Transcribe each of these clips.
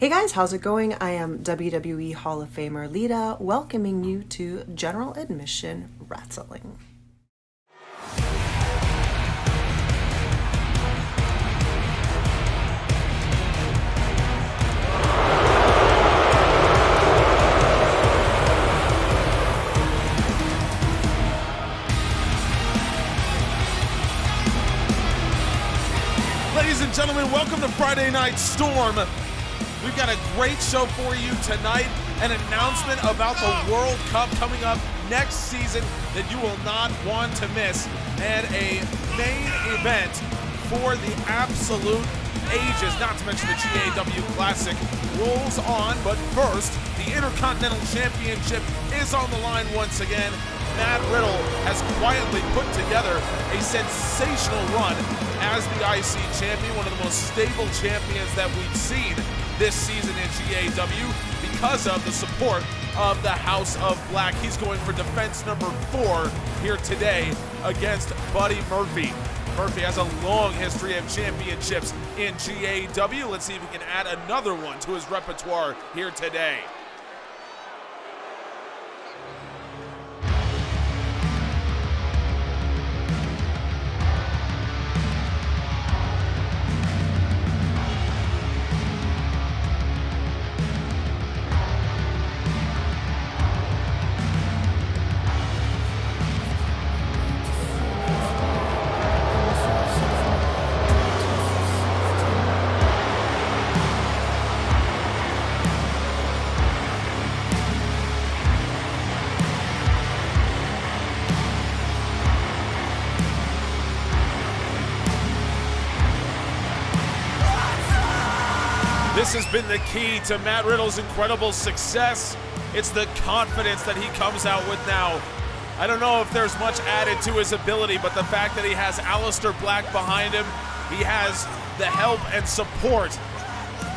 Hey guys, how's it going? I am WWE Hall of Famer Lita, welcoming you to General Admission Wrestling. Ladies and gentlemen, welcome to Friday Night Storm. We've got a great show for you tonight, an announcement about the World Cup coming up next season that you will not want to miss, and a main event for the absolute ages, not to mention the GAW Classic rolls on. But first, the Intercontinental Championship is on the line once again. Matt Riddle has quietly put together a sensational run as the IC champion, one of the most stable champions that we've seen this season in GAW because of the support of the House of Black. He's going for defense number 4 here today against Buddy Murphy. Murphy has a long history of championships in GAW. Let's see if we can add another one to his repertoire here today. This has been the key to Matt Riddle's incredible success. It's the confidence that he comes out with now. I don't know if there's much added to his ability, but the fact that he has Aleister Black behind him, he has the help and support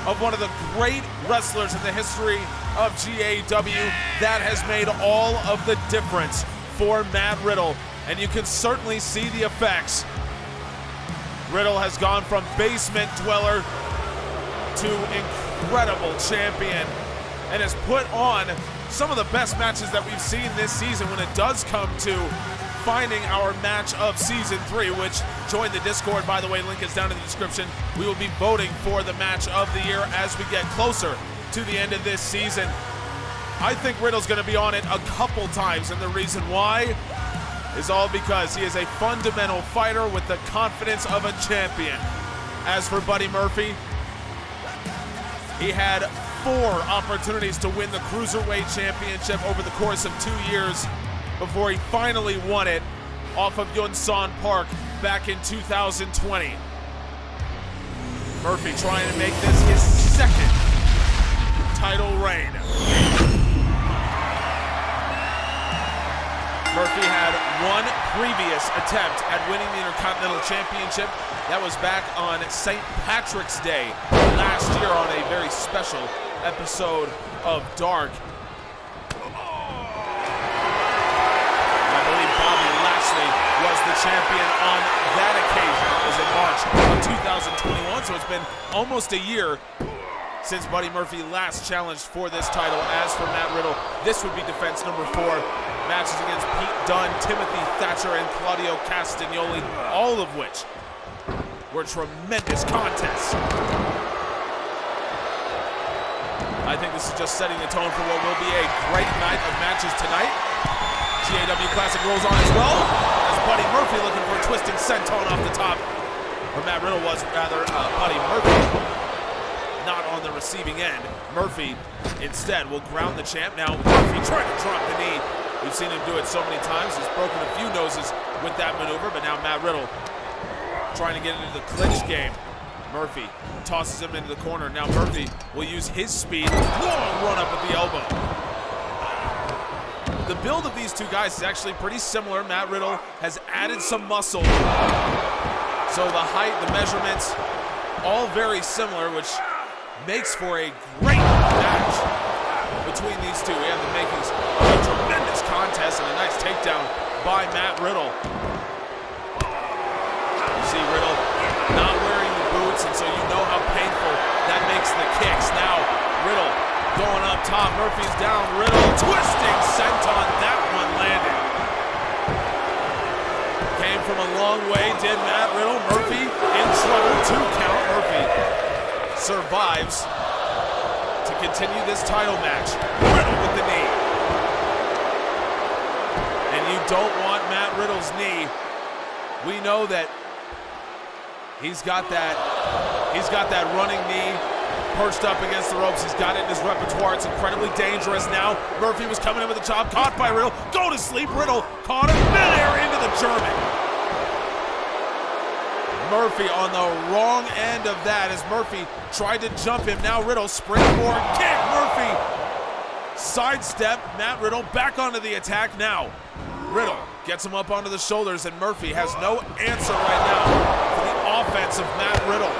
of one of the great wrestlers in the history of GAW, that has made all of the difference for Matt Riddle, and you can certainly see the effects. Riddle has gone from basement dweller to incredible champion, and has put on some of the best matches that we've seen this season when it does come to finding our match of season 3, which, join the Discord, by the way, link is down in the description. We will be voting for the match of the year as we get closer to the end of this season. I think Riddle's going to be on it a couple times, and the reason why is all because he is a fundamental fighter with the confidence of a champion. As for Buddy Murphy, he had 4 opportunities to win the Cruiserweight Championship over the course of 2 years before he finally won it off of Yunsan Park back in 2020. Murphy trying to make this his second title reign. Murphy had one previous attempt at winning the Intercontinental Championship. That was back on St. Patrick's Day last year on a very special episode of Dark. I believe Bobby Lashley was the champion on that occasion. It was in March of 2021, so it's been almost a year since Buddy Murphy last challenged for this title. As for Matt Riddle, this would be defense number 4. Matches against Pete Dunne, Timothy Thatcher, and Claudio Castagnoli, all of which were tremendous contests. I think this is just setting the tone for what will be a great night of matches tonight. GAW Classic rolls on as well, as Buddy Murphy looking for a twisting senton off the top. Or Matt Riddle was, rather, Buddy Murphy. Not on the receiving end. Murphy instead will ground the champ. Now Murphy trying to drop the knee. We've seen him do it so many times. He's broken a few noses with that maneuver, but now Matt Riddle trying to get into the clinch game. Murphy tosses him into the corner. Now Murphy will use his speed. Long run up at the elbow. The build of these two guys is actually pretty similar. Matt Riddle has added some muscle. So the height, the measurements, all very similar, which makes for a great match between these two. We have the makings of a tremendous contest and a nice takedown by Matt Riddle. You see Riddle not wearing the boots, and so you know how painful that makes the kicks. Now Going up top, Murphy's down, Riddle twisting senton, that one landed. Came from a long way, did Matt Riddle. Murphy in trouble, 2 count. Murphy survives to continue this title match. Riddle with the knee. And you don't want Matt Riddle's knee. We know that he's got that running knee perched up against the ropes. He's got it in his repertoire. It's incredibly dangerous now. Murphy was coming in with a chop, caught by Riddle. Go to sleep. Riddle caught him midair into the German. Murphy on the wrong end of that as Murphy tried to jump him. Now Riddle springboard kick. Murphy sidestep. Matt Riddle back onto the attack now. Riddle gets him up onto the shoulders, and Murphy has no answer right now for the offense of Matt Riddle.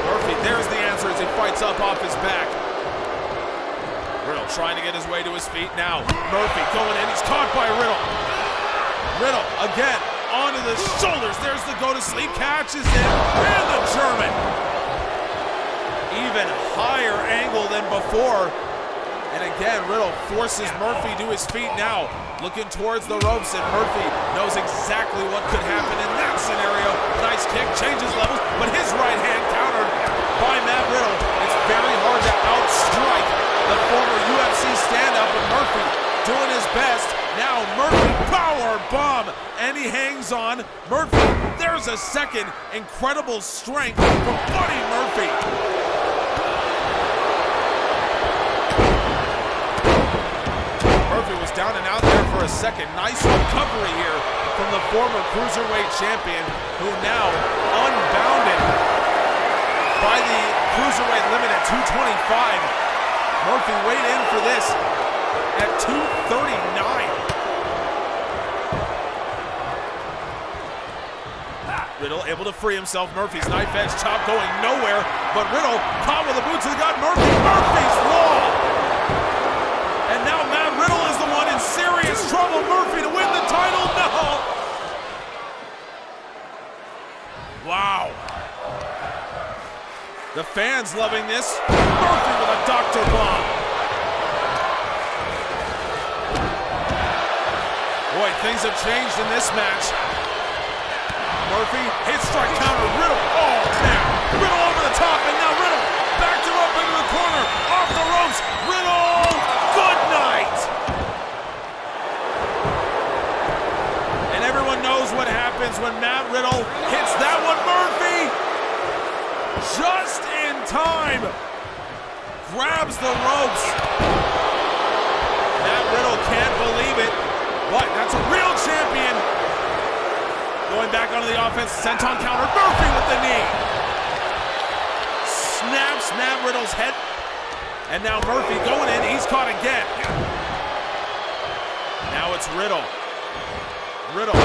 Murphy, there's the answer as he fights up off his back. Riddle trying to get his way to his feet now. Murphy going in, he's caught by Riddle. Riddle again onto the shoulders. There's the go to sleep, catches him, and the German. Even higher angle than before. And again, Riddle forces Murphy to his feet now, looking towards the ropes, and Murphy knows exactly what could happen in that scenario. Nice kick, changes levels, but his right hand countered by Matt Riddle. It's very hard to outstrike the former UFC stand-up, and Murphy doing his best. Now Murphy, power bomb, and he hangs on. Murphy, there's a second incredible strength from Buddy Murphy. Murphy was down and out there for a second. Nice recovery here from the former Cruiserweight champion, who now unbounded by the Cruiserweight limit at 225. Murphy weighed in for this at 239. Riddle able to free himself. Murphy's knife edge chop going nowhere, but Riddle caught with the boots of the gut. Murphy's law. And now Matt Riddle is the one in serious trouble. Murphy to win the title. No. Wow. The fans loving this. Murphy with a Dr. Bomb. Boy, things have changed in this match. Murphy, hit strike counter, Riddle, oh man, Riddle over the top, and now Riddle backed him up into the corner, off the ropes, Riddle, good night! And everyone knows what happens when Matt Riddle hits that one. Murphy, just in time, grabs the ropes. Matt Riddle can't believe it, but that's a real champion. Going back onto the offense, senton counter, Murphy with the knee. Snaps Matt Riddle's head. And now Murphy going in, he's caught again. Now it's Riddle. Riddle,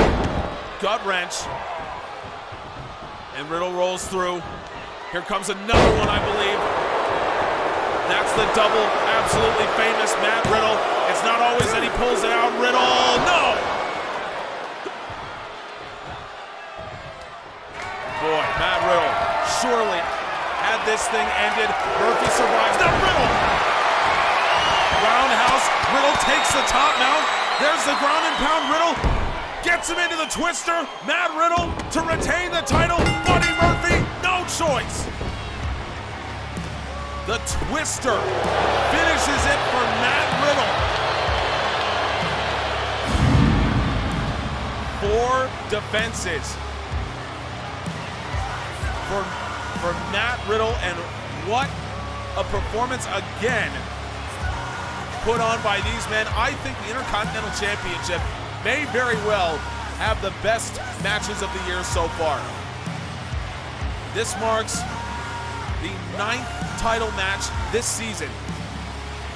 gut wrench. And Riddle rolls through. Here comes another one, I believe. That's the double, absolutely famous Matt Riddle. It's not always that he pulls it out. Riddle, no! Boy, Matt Riddle surely had this thing ended. Murphy survives. Now Riddle! Roundhouse. Riddle takes the top mount. There's the ground and pound. Riddle gets him into the twister. Matt Riddle to retain the title. Buddy Murphy, no choice. The twister finishes it for Matt Riddle. 4 defenses for Matt Riddle, and what a performance again put on by these men. I think the Intercontinental Championship may very well have the best matches of the year so far. This marks the 9th title match this season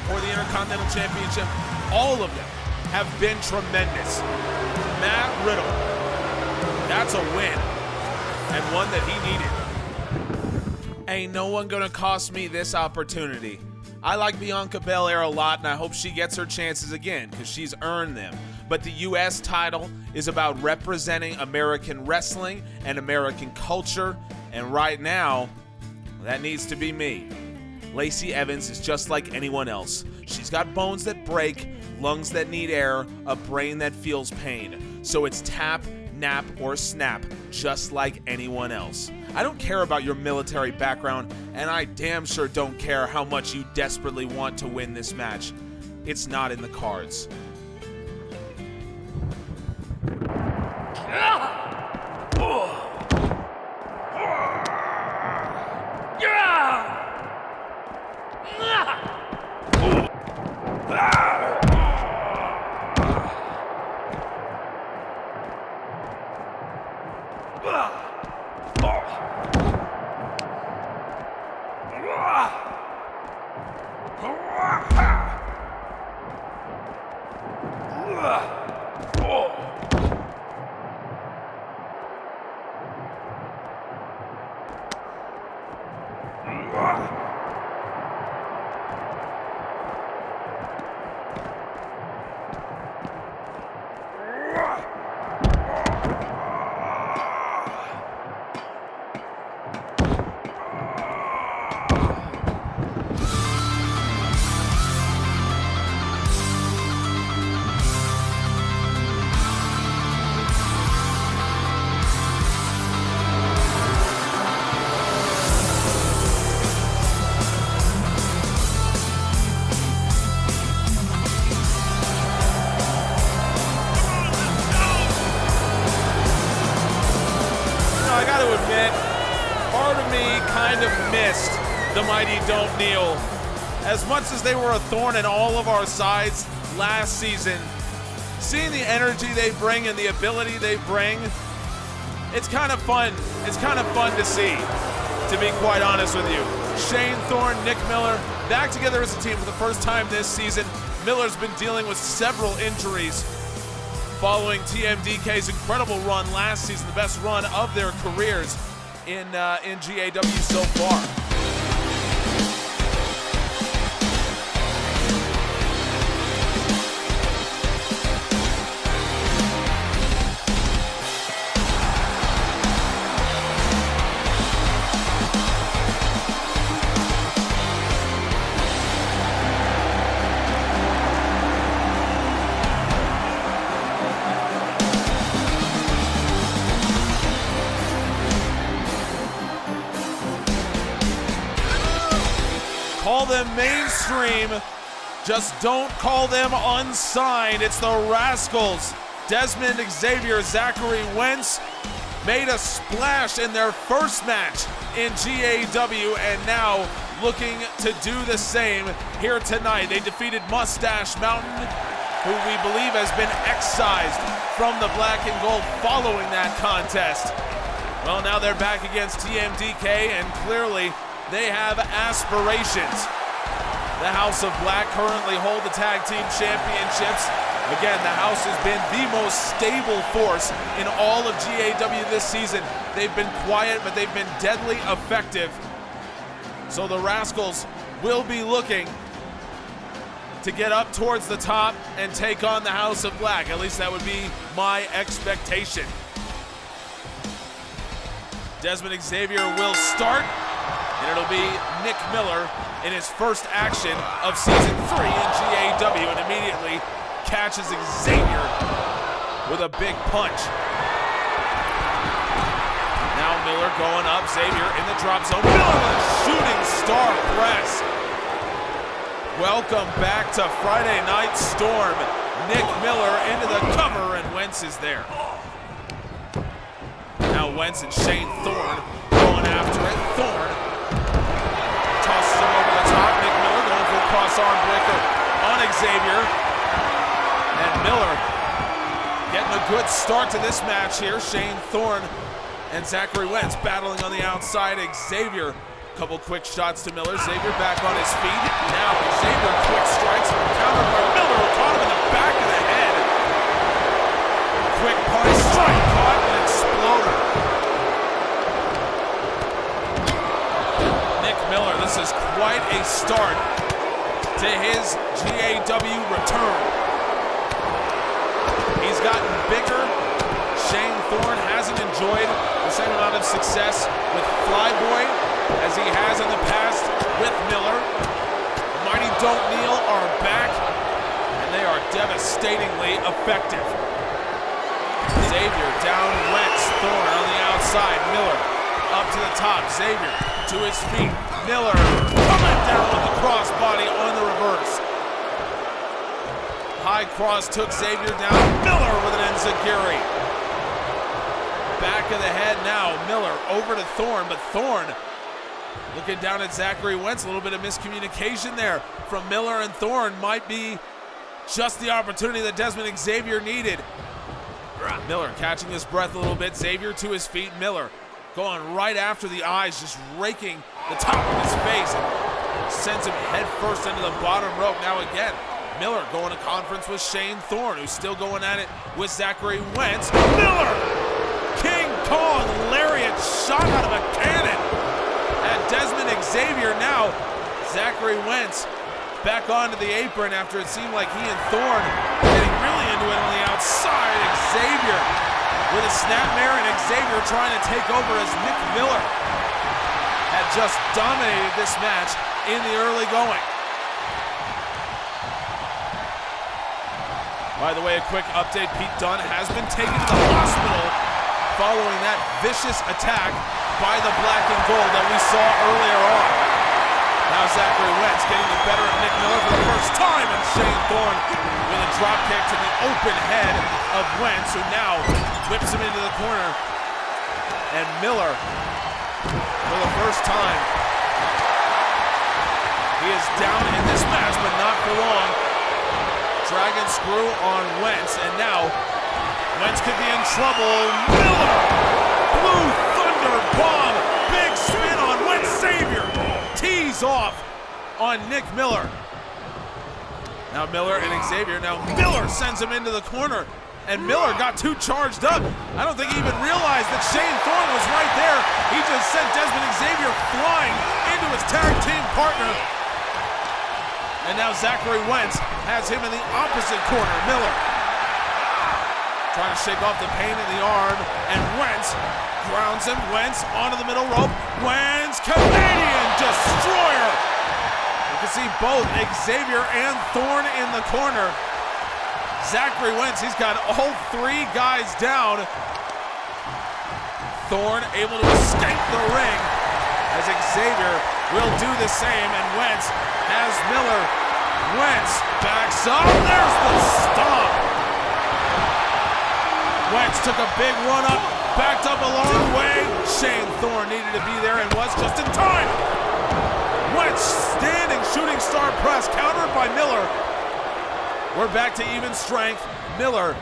for the Intercontinental Championship. All of them have been tremendous. Matt Riddle, that's a win, and one that he needed. Ain't no one gonna cost me this opportunity. I like Bianca Belair a lot, and I hope she gets her chances again, because she's earned them. But the US title is about representing American wrestling and American culture, and right now, that needs to be me. Lacey Evans is just like anyone else. She's got bones that break, lungs that need air, a brain that feels pain. So it's tap, nap, or snap, just like anyone else. I don't care about your military background, and I damn sure don't care how much you desperately want to win this match. It's not in the cards. The mighty Don't Kneel. As much as they were a thorn in all of our sides last season, seeing the energy they bring and the ability they bring, it's kind of fun. It's kind of fun to see, to be quite honest with you. Shane Thorne, Nick Miller, back together as a team for the first time this season. Miller's been dealing with several injuries following TMDK's incredible run last season, the best run of their careers in GAW so far. Call them mainstream, just don't call them unsigned. It's the Rascalz. Desmond Xavier, Zachary Wentz made a splash in their first match in GAW and now looking to do the same here tonight. They defeated Mustache Mountain, who we believe has been excised from the black and gold following that contest. Well, now they're back against TMDK, and clearly they have aspirations. The House of Black currently hold the tag team championships. Again, the House has been the most stable force in all of GAW this season. They've been quiet, but they've been deadly effective. So the Rascalz will be looking to get up towards the top and take on the House of Black. At least that would be my expectation. Desmond Xavier will start, and it'll be Nick Miller in his first action of Season 3 in GAW, and immediately catches Xavier with a big punch. Now Miller going up, Xavier in the drop zone. Miller with a shooting star press. Welcome back to Friday Night Storm. Nick Miller into the cover, and Wentz is there. Now Wentz and Shane Thorne going after it. Thorne tosses him over the top. Nick Miller going for a cross arm breaker on Xavier. And Miller getting a good start to this match here. Shane Thorne and Zachary Wentz battling on the outside. Xavier, a couple quick shots to Miller. Xavier back on his feet. Now Xavier quick strikes. Countered by Miller, caught him in the back of the head. Quick punch, strike, caught, and exploder. Nick Miller, this is quite a start to his GAW return. He's gotten bigger. Shane Thorne hasn't enjoyed the same amount of success with Flyboy as he has in the past with Miller. The mighty Don't Kneel are back, and they are devastatingly effective. Xavier down Wentz, Thorne on the outside, Miller up to the top, Xavier to his feet, Miller coming down with the crossbody on the reverse. High cross took Xavier down, Miller with an enziguri. Back of the head now, Miller over to Thorne, but Thorne looking down at Zachary Wentz. A little bit of miscommunication there from Miller and Thorne. Might be just the opportunity that Desmond Xavier needed. Miller catching his breath a little bit. Xavier to his feet. Miller going right after the eyes, just raking the top of his face and sends him head first into the bottom rope. Now again, Miller going to conference with Shane Thorne, who's still going at it with Zachary Wentz. Miller! King Kong lariat shot out of a cannon at Desmond Xavier. Now Zachary Wentz back onto the apron after it seemed like he and Thorne were getting really into it on the outside. Xavier with a snapmare, and Xavier trying to take over as Nick Miller had just dominated this match in the early going. By the way, a quick update, Pete Dunne has been taken to the hospital following that vicious attack by the black and gold that we saw earlier on. Now Zachary Wentz getting the better of Nick Miller for the first time, and Shane Thorne with a drop kick to the open head of Wentz, who now whips him into the corner. And Miller, for the first time, he is down in this match, but not for long. Dragon screw on Wentz, and now Wentz could be in trouble. Miller, Blue Thunder bomb, big spin on Wentz. Xavier tees off on Nick Miller. Now Miller and Xavier. Now Miller sends him into the corner, and Miller got too charged up. I don't think he even realized that Shane Thorne was right there. He just sent Desmond Xavier flying into his tag team partner. And now Zachary Wentz has him in the opposite corner. Miller trying to shake off the pain in the arm, and Wentz grounds him. Wentz onto the middle rope. Wentz, Canadian Destroyer. You can see both Xavier and Thorne in the corner. Zachary Wentz, he's got all three guys down. Thorne able to escape the ring as Xavier will do the same, and Wentz has Miller. Wentz backs up. There's the stomp. Wentz took a big run up, backed up a long way. Shane Thorne needed to be there and was just in time. Wentz standing shooting star press, countered by Miller. We're back to even strength. Miller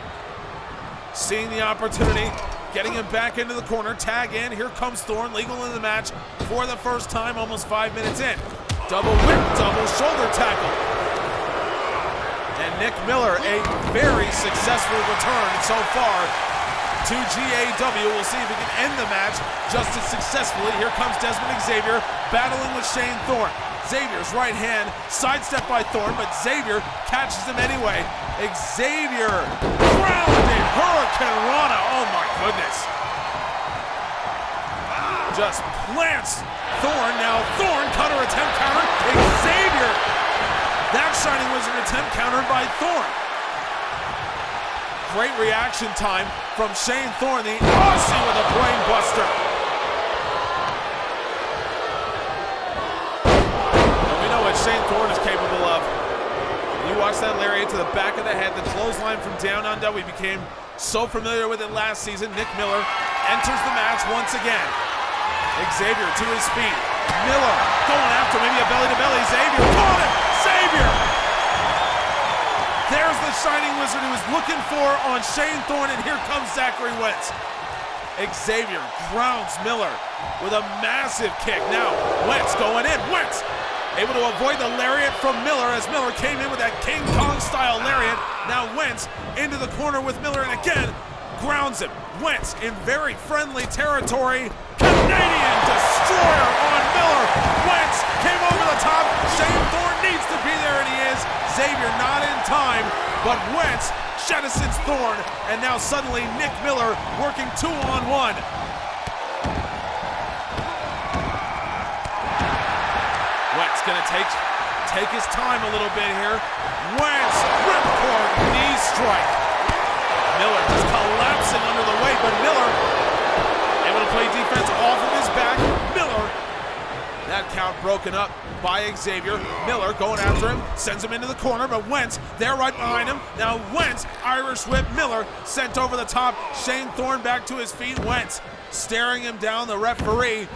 seeing the opportunity, getting him back into the corner. Tag in. Here comes Thorne, legal in the match for the first time, almost 5 minutes in. Double whip, double shoulder tackle. And Nick Miller, a very successful return so far to GAW. We'll see if he can end the match just as successfully. Here comes Desmond Xavier battling with Shane Thorne. Xavier's right hand sidestepped by Thorne, but Xavier catches him anyway. Xavier grounded Hurricane Rana. Oh my goodness. Just plants Thorne. Now Thorne cutter attempt counter. Xavier, that Shining Wizard attempt countered by Thorne. Great reaction time from Shane Thorne, the Aussie with a brain buster. And we know what Shane Thorne is capable of. You watch that lariat to the back of the head, the clothesline from down under. We became so familiar with it last season. Nick Miller enters the match once again. Xavier to his feet. Miller going after maybe a belly-to-belly. Xavier caught him. Xavier! There's the Shining Wizard he was looking for on Shane Thorne, and here comes Zachary Wentz. Xavier grounds Miller with a massive kick. Now Wentz going in. Wentz able to avoid the lariat from Miller as Miller came in with that King Kong style lariat. Now Wentz into the corner with Miller, and again grounds him. Wentz in very friendly territory. Canadian Destroyer on Miller. Wentz came over the top. Shane Thorne needs to be there, and he is. Xavier not in time, but Wentz jettisons Thorne, and now suddenly Nick Miller working 2-on-1. Wentz gonna take his time a little bit here. Wentz, ripcord knee strike. Miller just collapsing under the weight, but Miller able to play defense off of his back. Miller, that count broken up by Xavier. Miller going after him, sends him into the corner, but Wentz, they're right behind him. Now Wentz, Irish whip, Miller sent over the top. Shane Thorne back to his feet. Wentz staring him down, the referee.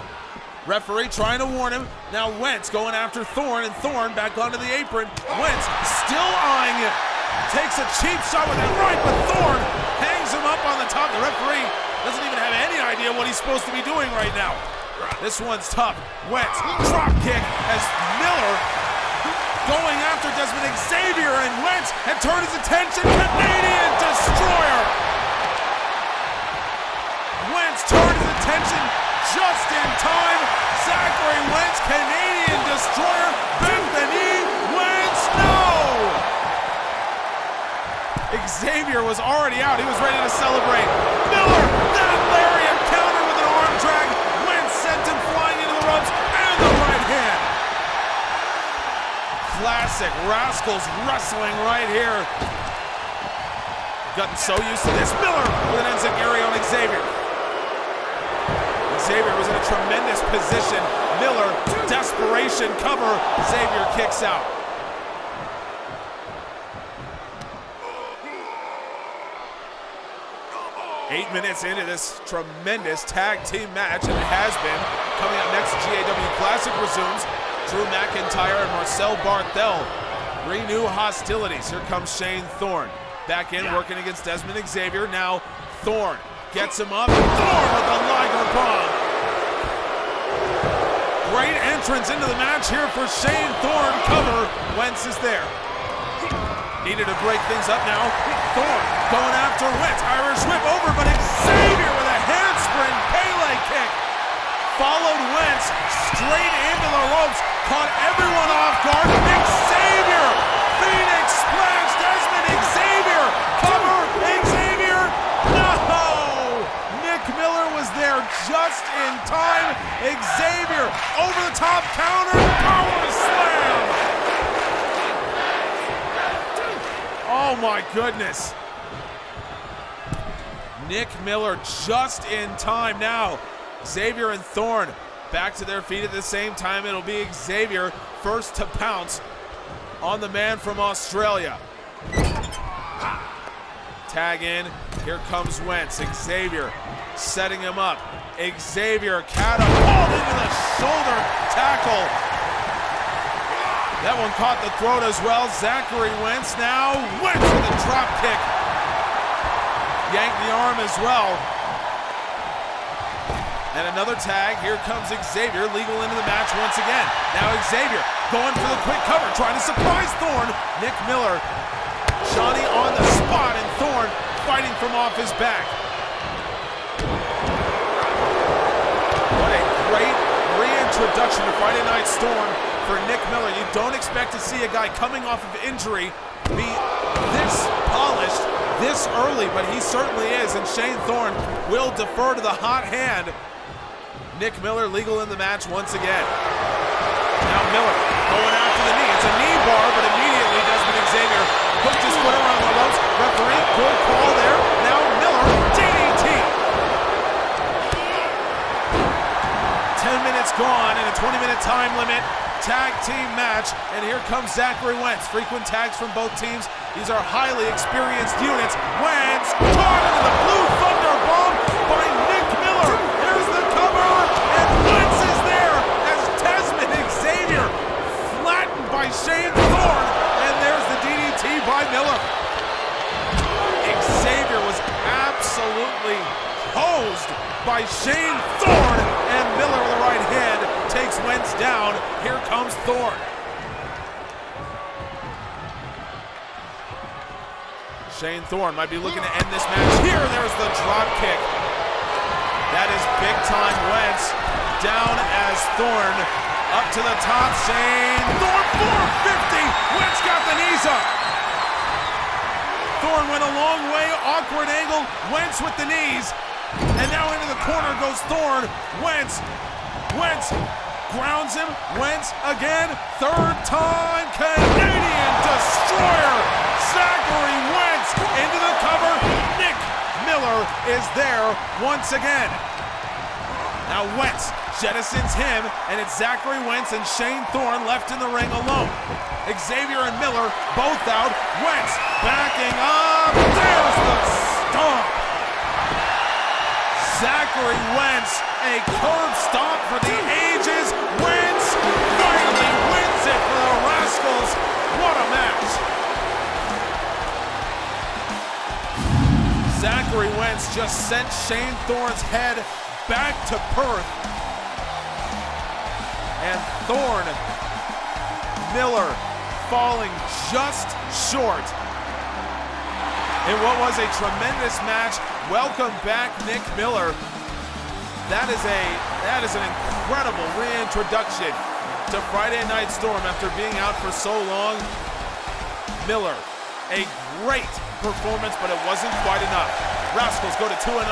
Referee trying to warn him. Now Wentz going after Thorne, and Thorne back onto the apron. Wentz still eyeing it. Takes a cheap shot with that right, but Thorne hangs him up on the top. The referee doesn't even have any idea what he's supposed to be doing right now. This one's tough. Wentz, drop kick as Miller going after Desmond Xavier, and Wentz had turned his attention. Canadian Destroyer. Wentz turned his attention just in time. Zachary Wentz, Canadian Destroyer, bent the knee. Wentz, no! Xavier was already out. He was ready to celebrate. Miller, that lariat counter with an arm drag. Wentz sent him flying into the ropes and the right hand. Classic Rascalz wrestling right here. Gotten so used to this. Miller with an enziguri on Xavier. Xavier was in a tremendous position. Miller, desperation cover. Xavier kicks out. Eight minutes into this tremendous tag team match, and it has been. Coming up next, GAW Classic resumes. Drew McIntyre and Marcel Barthel renew hostilities. Here comes Shane Thorne. Back in, working against Desmond Xavier. Now Thorne gets him up. Thorne with the Liger bomb. Great entrance into the match here for Shane Thorne. Cover. Wentz is there. Needed to break things up now. Thorne going after Wentz. Irish whip over, but Xavier with a handspring Pele kick. Followed Wentz straight into the ropes. Caught everyone off guard. Xavier! Phoenix splash. Desmond Xavier! Cover. Xavier! No! Nick Miller was there just in time. Xavier over the top counter. Power slam! Oh my goodness. Nick Miller just in time now. Xavier and Thorne back to their feet at the same time. It'll be Xavier first to pounce on the man from Australia. Tag in. Here comes Wentz. Xavier setting him up. Xavier catapult into the shoulder tackle. That one caught the throat as well. Zachary Wentz now. Wentz with a drop kick. Yanked the arm as well. And another tag. Here comes Xavier, legal into the match once again. Now Xavier going for the quick cover, trying to surprise Thorne. Nick Miller, Johnny on the spot, and Thorne fighting from off his back. What a great reintroduction to Friday Night Storm for Nick Miller. You don't expect to see a guy coming off of injury be this polished this early, but he certainly is, and Shane Thorne will defer to the hot hand. Nick Miller legal in the match once again. Now Miller going after the knee. It's a knee bar, but immediately Desmond Xavier hooked his foot around the ropes. Referee, good call there. Now Miller, DDT. 10 minutes gone and a 20-minute time limit. Tag team match, and here comes Zachary Wentz. Frequent tags from both teams. These are highly experienced units. Wentz caught into the Blue Thunder bomb by Nick Miller. Here's the cover, and Wentz is there as Desmond Xavier flattened by Shane Thorne, and there's the DDT by Miller. Xavier was absolutely hosed by Shane Thorne, and Miller with the right hand takes Wentz down. Here comes Thorne. Shane Thorne might be looking to end this match here. There's the drop kick. That is big time Wentz. Down as Thorne. Up to the top. Shane Thorne 450. Wentz got the knees up. Thorne went a long way. Awkward angle. Wentz with the knees. And now into the corner goes Thorne. Wentz grounds him. Wentz again, third time, Canadian destroyer. Zachary Wentz into the cover. Nick Miller is there once again. Now Wentz jettisons him, and it's Zachary Wentz and Shane Thorne left in the ring alone. Xavier and Miller both out. Wentz backing up. There's the stomp. Zachary Wentz, a curb stomp for the ages. Wentz finally wins it for the Rascalz. What a match. Zachary Wentz just sent Shane Thorne's head back to Perth. And Thorne, Miller falling just short in what was a tremendous match. Welcome back, Nick Miller. That is an incredible reintroduction to Friday Night Storm after being out for so long. Miller, a great performance, but it wasn't quite enough. Rascalz go to 2-0.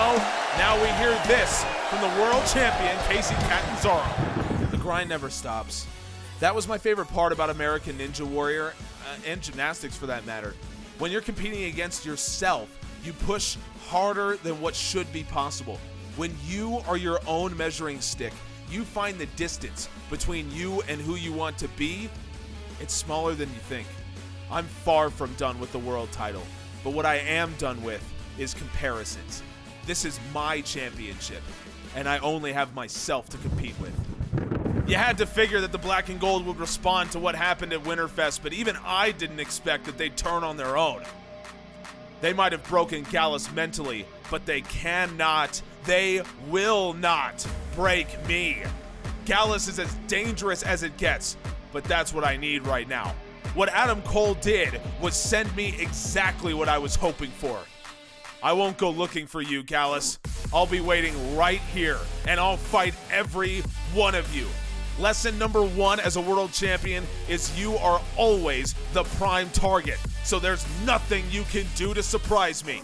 Now we hear this from the world champion, Kacy Catanzaro. The grind never stops. That was my favorite part about American Ninja Warrior, and gymnastics for that matter. When you're competing against yourself, you push harder than what should be possible. When you are your own measuring stick, you find the distance between you and who you want to be. It's smaller than you think. I'm far from done with the world title, but what I am done with is comparisons. This is my championship, and I only have myself to compete with. You had to figure that the black and gold would respond to what happened at Winterfest, but even I didn't expect that they'd turn on their own. They might have broken Gallus mentally, but they cannot, they will not break me. Gallus is as dangerous as it gets, but that's what I need right now. What Adam Cole did was send me exactly what I was hoping for. I won't go looking for you, Gallus. I'll be waiting right here, and I'll fight every one of you. Lesson number 1 as a world champion is you are always the prime target, so there's nothing you can do to surprise me.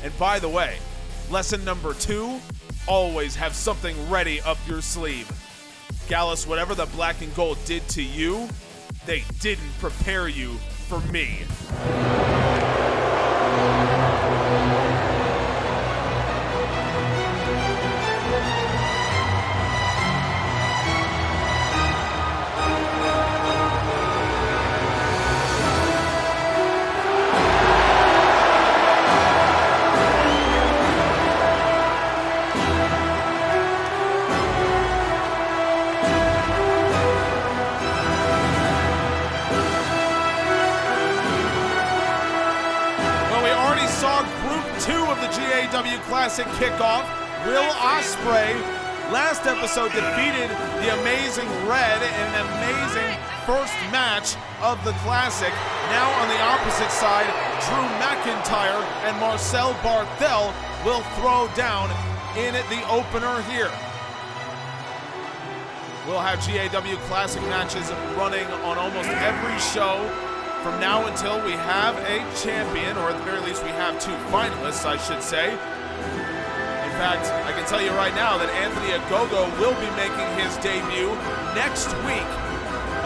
And by the way, lesson number 2, always have something ready up your sleeve. Gallus, whatever the black and gold did to you, they didn't prepare you for me. GAW Classic kickoff. Will Ospreay last episode defeated the Amazing Red in an amazing first match of the Classic. Now on the opposite side, Drew McIntyre and Marcel Barthel will throw down in the opener here. We'll have GAW Classic matches running on almost every show from now until we have a champion, or at the very least we have 2 finalists, I should say. In fact, I can tell you right now that Anthony Ogogo will be making his debut next week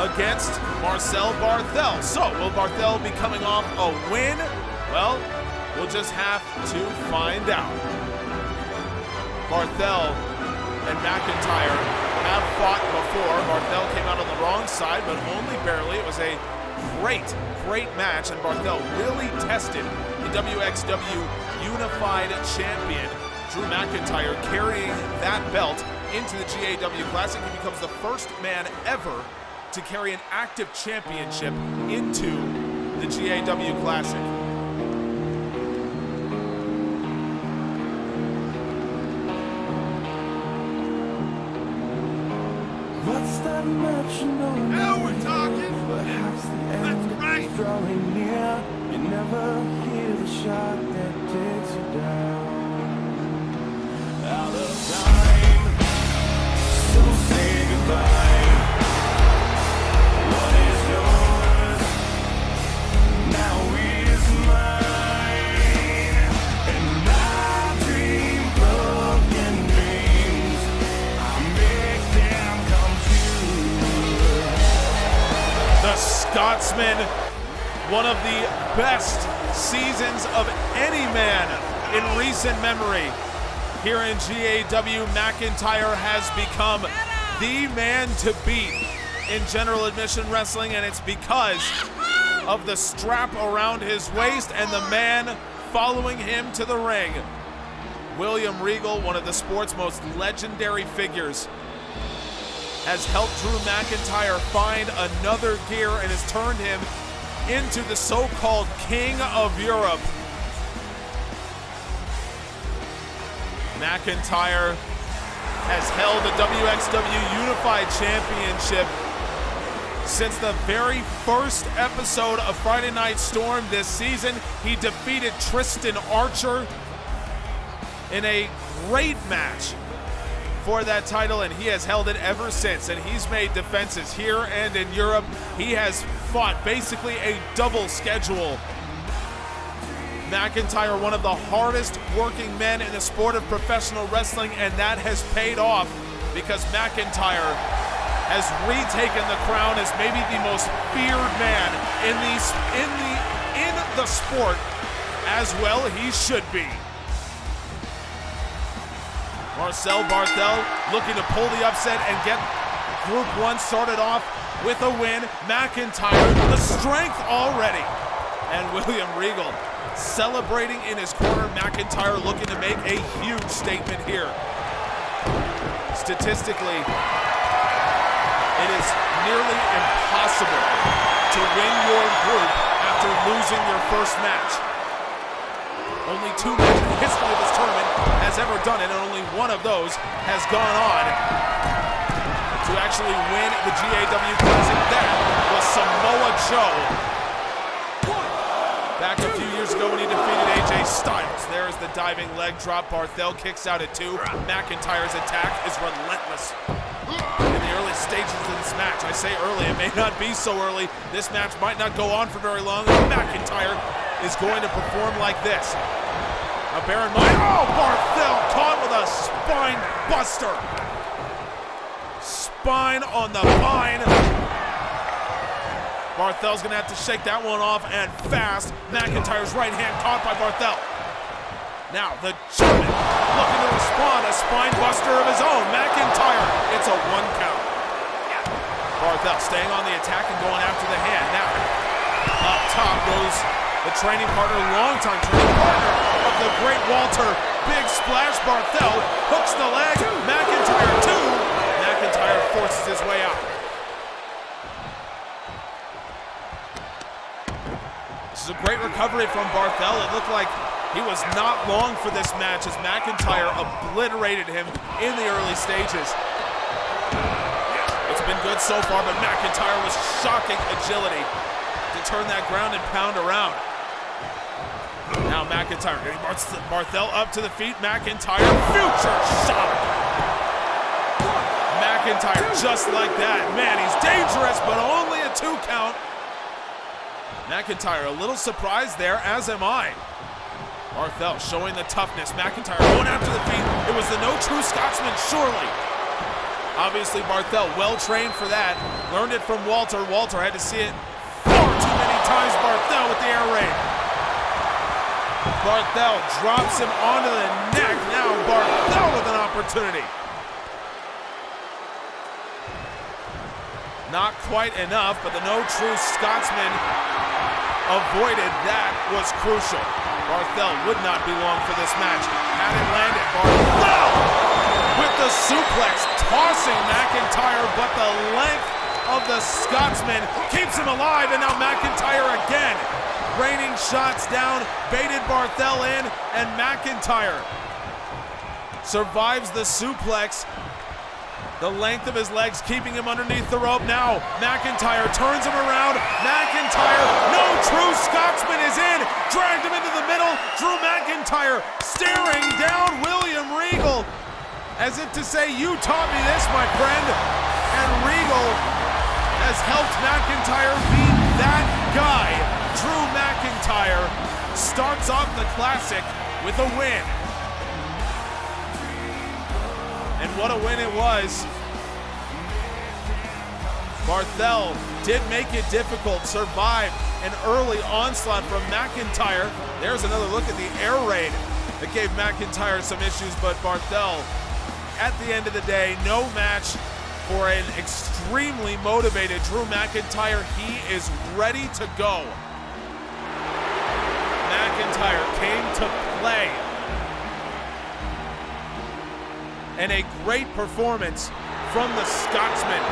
against Marcel Barthel. So, will Barthel be coming off a win? Well, we'll just have to find out. Barthel and McIntyre have fought before. Barthel came out on the wrong side, but only barely. It was a great match, and Barthel really tested the WXW Unified Champion, Drew McIntyre, carrying that belt into the GAW Classic. He becomes the first man ever to carry an active championship into the GAW Classic. What's that much known? Now we're talking. Perhaps the end is drawing near. You never hear the shot that takes you down. Out of time, so say goodbye. What is yours now is mine, and I dream broken dreams. I make them come true. one of the best seasons of any man in recent memory. Here in GAW, McIntyre has become the man to beat in general admission wrestling, and it's because of the strap around his waist and the man following him to the ring. William Regal, one of the sport's most legendary figures, has helped Drew McIntyre find another gear and has turned him into the so-called King of Europe. McIntyre has held the WXW Unified Championship since the very first episode of Friday Night Storm this season. He defeated Tristan Archer in a great match for that title, and he has held it ever since, and he's made defenses here and in Europe. He has fought basically a double schedule. McIntyre, one of the hardest working men in the sport of professional wrestling, and that has paid off because McIntyre has retaken the crown as maybe the most feared man in the sport, as well he should be. Marcel Barthel looking to pull the upset and get Group 1 started off with a win. McIntyre, the strength already. And William Regal celebrating in his corner. McIntyre looking to make a huge statement here. Statistically, it is nearly impossible to win your group after losing your first match. Only 2 men in the history of this tournament has ever done it, and only one of those has gone on to actually win the GAW Classic. That was Samoa Joe back a few years ago when he defeated AJ Styles. There's the diving leg drop. Barthel kicks out at 2. McIntyre's attack is relentless in the early stages of this match. I say early, it may not be so early. This match might not go on for very long. McIntyre is going to perform like this. Now bear in mind, oh, Barthel caught with a spine buster. Spine on the vine. Barthel's gonna have to shake that one off, and fast. McIntyre's right hand caught by Barthel. Now the German looking to respond, a spine buster of his own. McIntyre, it's a 1 count. Barthel staying on the attack and going after the hand. Now, up top goes the training partner, longtime training partner of the great Walter. Big splash, Barthel hooks the leg. McIntyre 2. McIntyre forces his way out. This is a great recovery from Barthel. It looked like he was not long for this match as McIntyre obliterated him in the early stages. It's been good so far, but McIntyre with shocking agility to turn that ground and pound around. Now McIntyre getting Barthel up to the feet. McIntyre, future shock. McIntyre just like that. Man, he's dangerous, but only a 2 count. McIntyre a little surprised there, as am I. Barthel showing the toughness. McIntyre going after the feet. It was the no true Scotsman, surely. Obviously Barthel well trained for that. Learned it from Walter. Walter had to see it far too many times. Barthel with the air raid. Barthel drops him onto the neck. Now Barthel with an opportunity. Not quite enough, but the no true Scotsman avoided. That was crucial. Barthel would not be long for this match. Had it landed. Barthel with the suplex, tossing McIntyre, but the length of the Scotsman keeps him alive, and now McIntyre again. Raining shots down, baited Barthel in, and McIntyre survives the suplex. The length of his legs keeping him underneath the rope. Now McIntyre turns him around. McIntyre, no true Scotsman is in. Dragged him into the middle. Drew McIntyre staring down William Regal as if to say, you taught me this, my friend. And Regal has helped McIntyre beat that guy. Drew McIntyre starts off the Classic with a win. And what a win it was. Barthel did make it difficult, survived an early onslaught from McIntyre. There's another look at the air raid that gave McIntyre some issues, but Barthel, at the end of the day, no match for an extremely motivated Drew McIntyre. He is ready to go. McIntyre came to play. And a great performance from the Scotsman.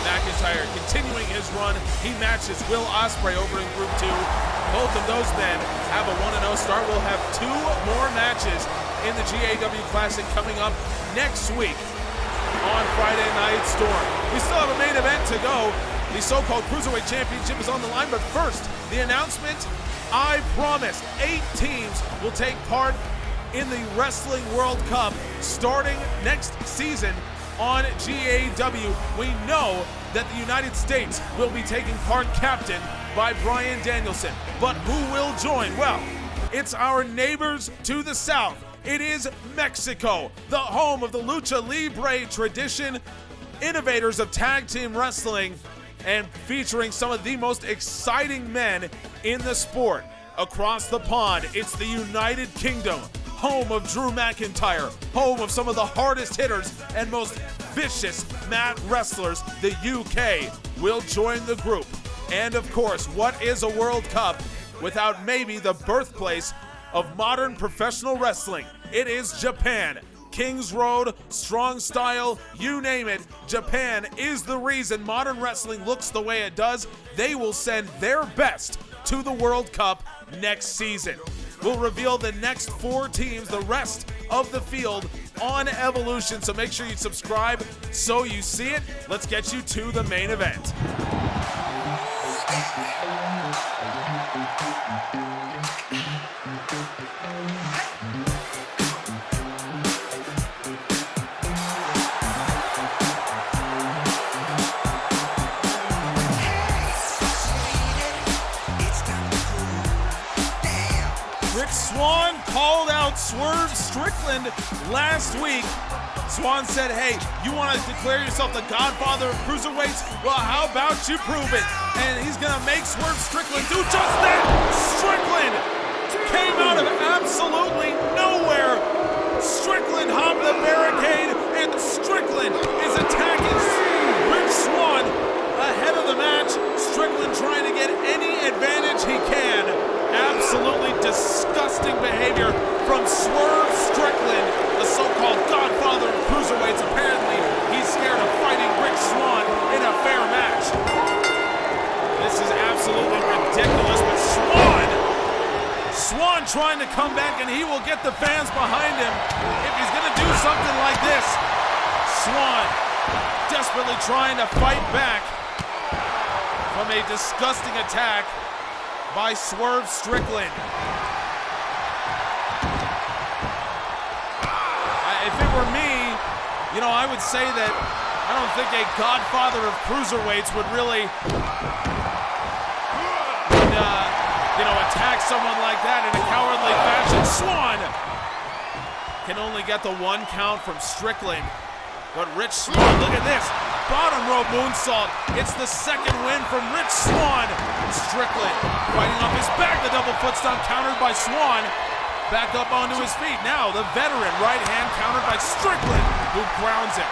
McIntyre continuing his run. He matches Will Ospreay over in Group 2. Both of those men have a 1-0 start. We'll have 2 more matches in the GAW Classic coming up next week on Friday Night Storm. We still have a main event to go. The so-called Cruiserweight Championship is on the line, but first, the announcement. I promised 8 teams will take part in the Wrestling World Cup starting next season on GAW. We know that the United States will be taking part, captained by Bryan Danielson. But who will join? Well, it's our neighbors to the south. It is Mexico, the home of the Lucha Libre tradition, innovators of tag team wrestling, and featuring some of the most exciting men in the sport. Across the pond, it's the United Kingdom, home of Drew McIntyre, home of some of the hardest hitters and most vicious mat wrestlers. The UK will join the group. And of course, what is a World Cup without maybe the birthplace of modern professional wrestling? It is Japan. Kings Road, strong style, you name it. Japan is the reason modern wrestling looks the way it does. They will send their best to the World Cup next season. We'll reveal the next 4 teams, the rest of the field, on Evolution. So make sure you subscribe so you see it. Let's get you to the main event. Rich Swann called out Swerve Strickland last week. Swann said, hey, you want to declare yourself the godfather of cruiserweights? Well, how about you prove it? And he's going to make Swerve Strickland do just that. Strickland came out of absolutely nowhere. Strickland hopped the barricade, and Strickland is attacking Rich Swann ahead of the match. Strickland trying to get any advantage he can. Absolutely disgusting behavior from Swerve Strickland, the so-called godfather of cruiserweights. Apparently, he's scared of fighting Rich Swann in a fair match. This is absolutely ridiculous, but Swann trying to come back, and he will get the fans behind him if he's going to do something like this. Swann desperately trying to fight back from a disgusting attack by Swerve Strickland. If it were me, I would say that I don't think a godfather of cruiserweights would really, attack someone like that in a cowardly fashion. Swann can only get the 1 count from Strickland, but Rich Swann, look at this. Bottom rope moonsault. It's the 2nd win from Rich Swann. Strickland fighting off his back. The double foot stomp countered by Swann. Back up onto his feet. Now the veteran right hand countered by Strickland, who grounds him.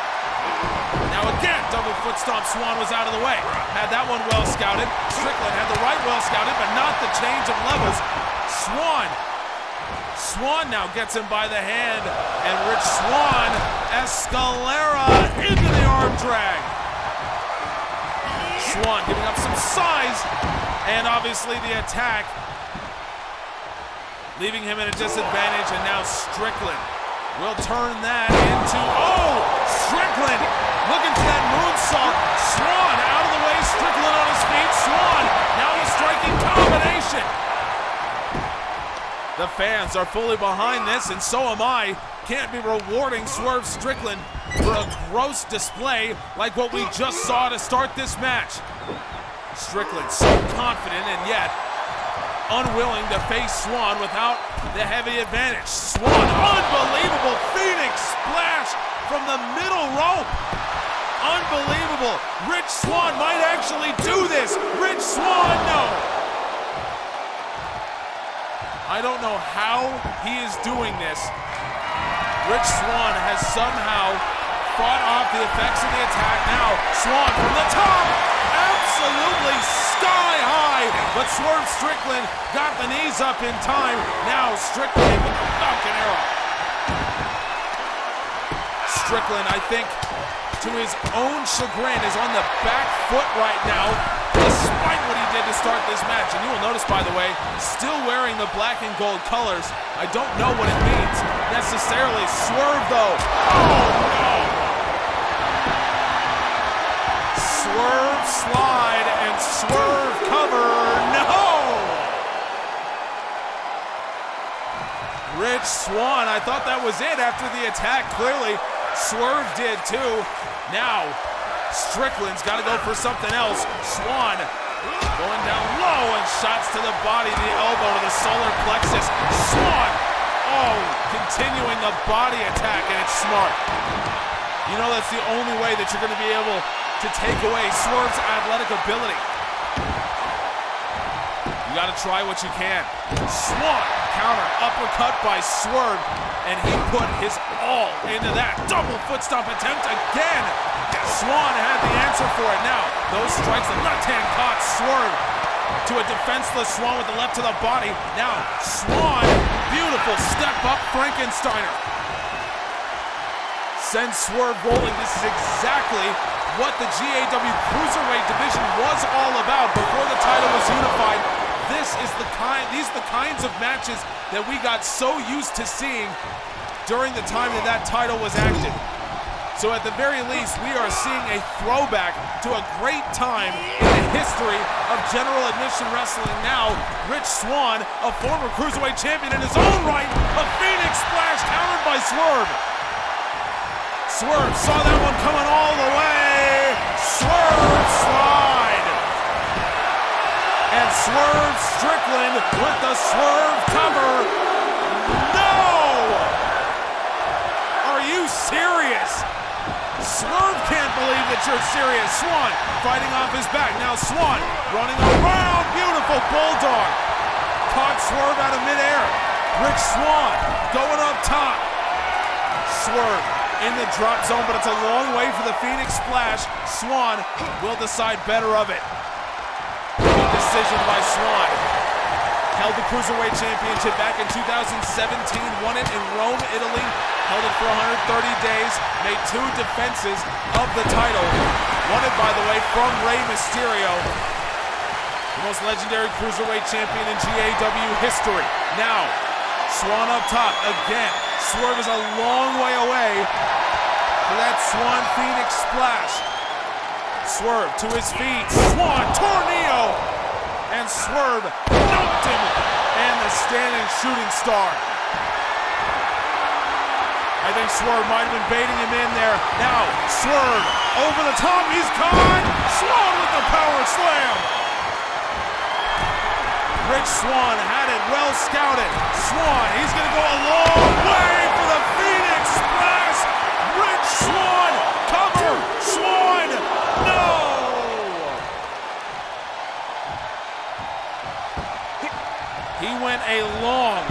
Now again, double foot stomp. Swann was out of the way. Had that one well scouted. Strickland had the right well scouted, but not the change of levels. Swann now gets him by the hand, and Rich Swann, Escalera into the arm drag. Swann giving up some size, and obviously the attack, leaving him at a disadvantage, and now Strickland will turn that into, Strickland looking for that moonsault. Swann out of the way, Strickland on his feet. Swann now the striking combination. The fans are fully behind this, and so am I. Can't be rewarding Swerve Strickland for a gross display like what we just saw to start this match. Strickland so confident and yet unwilling to face Swann without the heavy advantage. Swann, unbelievable Phoenix splash from the middle rope. Unbelievable. Rich Swann might actually do this. Rich Swann, no. I don't know how he is doing this. Rich Swann has somehow fought off the effects of the attack. Now, Swann from the top, absolutely sky high, but Swerve Strickland got the knees up in time. Now, Strickland with the Falcon Arrow. Strickland, I think, to his own chagrin, is on the back foot right now, despite what he did to start this match. And you will notice, by the way, still wearing the black and gold colors. I don't know what it means necessarily. Swerve, though. Oh, no! Swerve slide and swerve cover. No! Rich Swann, I thought that was it after the attack. Clearly, Swerve did too. Now, Strickland's got to go for something else. Swann going down low and shots to the body, the elbow to the solar plexus. Swann, oh, continuing the body attack, and it's smart. You know that's the only way that you're going to be able to take away Swerve's athletic ability. You got to try what you can. Swann, counter, uppercut by Swerve, and he put his all into that. Double foot stomp attempt again. Swann had the answer for it. Now, those strikes, the left hand caught Swerve to a defenseless Swann with the left to the body. Now, Swann, beautiful step up Frankensteiner. Sends Swerve rolling. This is exactly what the GAW Cruiserweight division was all about before the title was unified. These are the kinds of matches that we got so used to seeing during the time that title was active. So at the very least, we are seeing a throwback to a great time in the history of general admission wrestling. Now, Rich Swann, a former Cruiserweight champion in his own right, a Phoenix Splash countered by Swerve. Swerve saw that one coming all the way. Swerve slide. And Swerve Strickland with the Swerve cover. No! Are you serious? Swerve can't believe that you're serious. Swann fighting off his back. Now Swann running around. Beautiful bulldog. Caught Swerve out of midair. Rich Swann going up top. Swerve in the drop zone, but it's a long way for the Phoenix Splash. Swann will decide better of it. Good decision by Swann. Held the Cruiserweight Championship back in 2017, won it in Rome, Italy, held it for 130 days, made 2 defenses of the title. Won it, by the way, from Rey Mysterio, the most legendary Cruiserweight champion in GAW history. Now, Swann up top again. Swerve is a long way away for that Swann Phoenix Splash. Swerve to his feet. Swann tornado, and Swerve knocked him, and the standing shooting star. I think Swerve might have been baiting him in there. Now Swerve over the top. He's caught. Swann with the power slam. Rich Swann had it well scouted. Swann, he's going to go a long way for the Phoenix Splash. Rich Swann, cover. Swann, no. He went a long,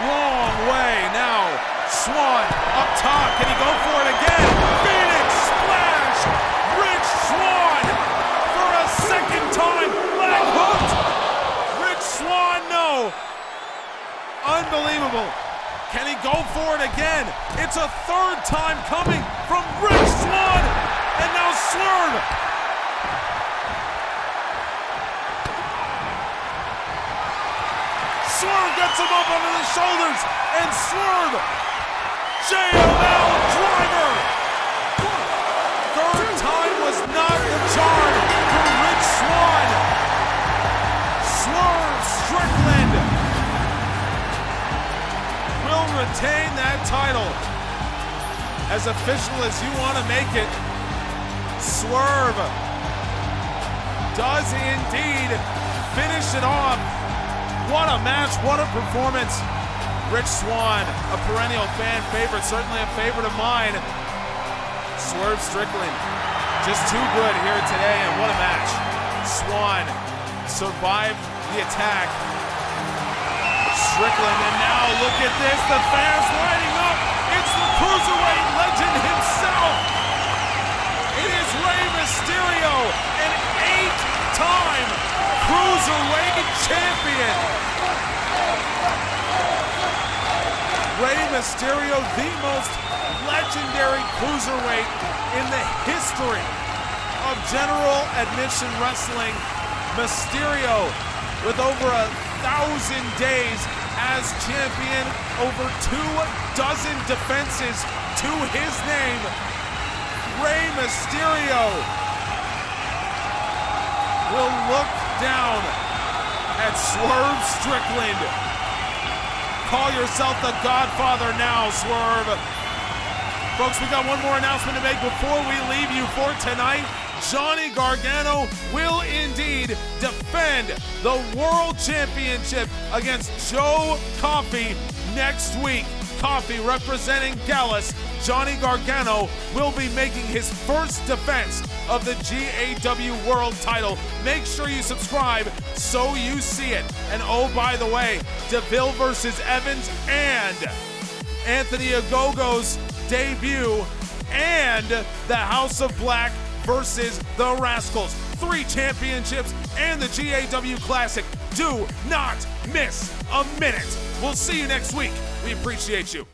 long way. Now Swann up top. Can he go for it again? Phoenix Splash. Rich Swann for a second time. Leg hooked. Rich Swann, no. Unbelievable. Can he go for it again? It's a third time coming from Rich Swann. And now Swerve. Swerve gets him up under the shoulders. And Swerve. JML driver. Third time was not the charm for Rich Swann. Swerve Strickland will retain that title. As official as you want to make it, Swerve does indeed finish it off. What a match, what a performance. Rich Swann, a perennial fan favorite, certainly a favorite of mine. Swerve Strickland Just too good here today, and what a match. Swann survived the attack. Strickland, and now look at this, the fans lining up. It's the Cruiserweight legend himself. It is Rey Mysterio, an 8-time Cruiserweight champion. Rey Mysterio, the most legendary Cruiserweight in the history of general admission wrestling. Mysterio with over 1,000 days as champion, over 24 defenses to his name. Rey Mysterio will look down at Swerve Strickland. Call yourself the Godfather now, Swerve. Folks, we got one more announcement to make before we leave you for tonight. Johnny Gargano will indeed defend the World Championship against Joe Coffey next week. Coffey representing Dallas. Johnny Gargano will be making his first defense of the GAW World title. Make sure you subscribe so you see it. And oh, by the way, Deville versus Evans and Anthony Ogogo's debut, and the House of Black versus the Rascalz. 3 championships and the GAW Classic. Do not miss a minute. We'll see you next week. We appreciate you.